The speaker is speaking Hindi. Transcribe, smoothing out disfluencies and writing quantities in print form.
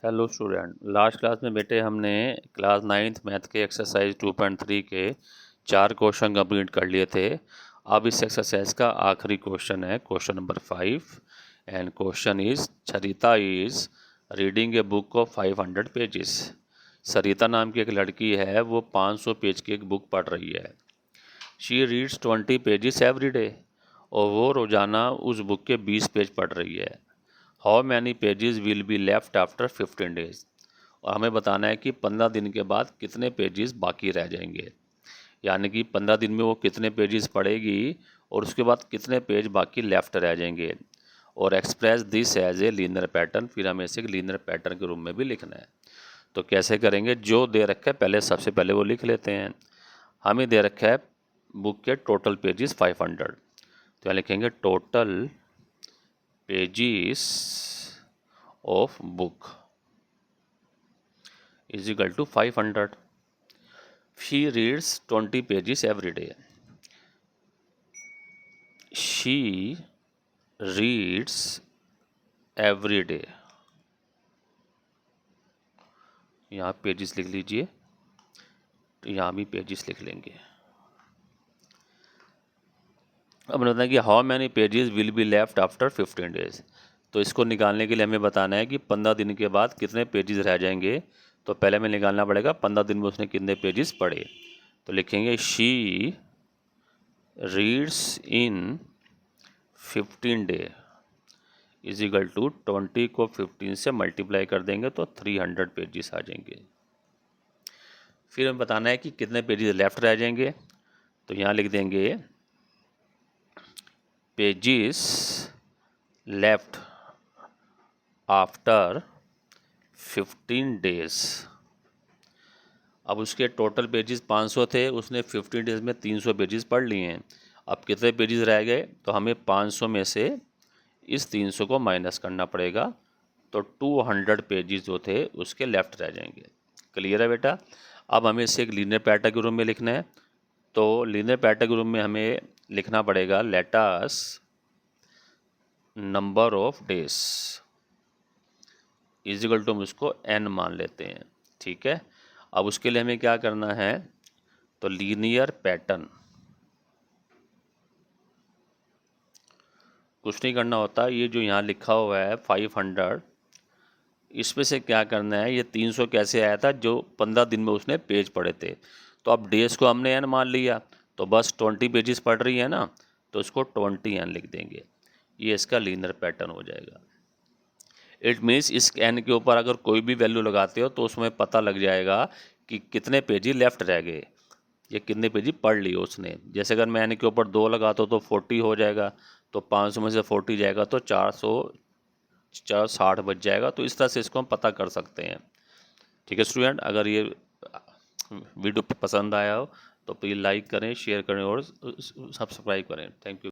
हेलो स्टूडेंट, लास्ट क्लास में बेटे हमने क्लास 9th मैथ के एक्सरसाइज 2.3 के 4 क्वेश्चन कंप्लीट कर लिए थे। अब इस एक्सरसाइज का आखिरी क्वेश्चन है question number 5 and question is Sarita is reading a book of 500 pages. Sarita नाम की एक लड़की है, वो 500 पेज की एक बुक पढ़ रही है। She reads 20 pages every day, और वो रोज़ाना उस बुक के 20 पेज पढ़ रही है। How many pages will be left after 15 days, और हमें बताना है कि 15 दिन के बाद कितने पेजेस बाकी रह जाएंगे। यानी कि 15 दिन में वो कितने पेजेस पढ़ेगी और उसके बाद कितने पेज बाकी लेफ्ट रह जाएंगे। और express this as a linear pattern, फिर हमें इसे लीनियर पैटर्न के रूप में भी लिखना है। तो कैसे करेंगे, जो दे रखा है पहले सबसे पहले वो लिख लेते हैं। हमें दे रखा है बुक के टोटल पेजेस 500, तो यहाँ लिखेंगे total pages of book is equal to 500. She reads 20 pages every day. She reads every day. यहाँ पेजेस लिख लीजिए, तो यहाँ भी पेजेस लिख लेंगे। अब बताना है कि how many pages will be left after 15 days. तो इसको निकालने के लिए हमें बताना है कि 15 दिन के बाद कितने पेजेस रह जाएंगे। तो पहले हमें निकालना पड़ेगा 15 दिन में उसने कितने पेजेस पढ़े। तो लिखेंगे she reads in 15 day is equal to 20 को 15 से मल्टीप्लाई कर देंगे तो 300 पेजेस आ जाएंगे। फिर हमें बताना है कि कितने पेजेस लेफ्ट रह जाएंगे। तो यहाँ लिख देंगे पेजेस लेफ्ट आफ्टर 15 डेज। अब उसके टोटल पेजेस 500 थे, उसने 15 डेज में 300 पेजेस पढ़ लिए हैं। अब कितने पेजेस रह गए, तो हमें 500 में से इस 300 को माइनस करना पड़ेगा, तो 200 पेजेस जो थे उसके लेफ्ट रह जाएंगे। क्लियर है बेटा। अब हमें इसे एक लीनियर पैटर्न के रूप में लिखना है। तो लीनियर पैटर्न के रूप में हमें लिखना पड़ेगा let us number of days is equal to हम उसको n मान लेते हैं। ठीक है। अब उसके लिए हमें क्या करना है, तो लीनियर पैटर्न कुछ नहीं करना होता। ये जो यहाँ लिखा हुआ है 500, इसमें से क्या करना है, ये 300 कैसे आया था, जो 15 दिन में उसने पेज पढ़े थे। तो अब डेज को हमने n मान लिया, तो बस 20 पेजेस पढ़ रही है ना, तो इसको 20n लिख देंगे। ये इसका लीनियर पैटर्न हो जाएगा। इट मीन्स इस n के ऊपर अगर कोई भी वैल्यू लगाते हो तो उसमें पता लग जाएगा कि कितने पेजी लेफ्ट रह गए, ये कितने पेजी पढ़ लिए उसने। जैसे अगर मैं n के ऊपर 2 लगाता हूँ तो 40 हो जाएगा, तो 500 में से 40 जाएगा तो 460 बच जाएगा। तो इस तरह से इसको हम पता कर सकते हैं। ठीक है स्टूडेंट, अगर ये वीडियो पसंद आया हो तो प्लीज़ लाइक करें, शेयर करें और सब्सक्राइब करें। Thank you.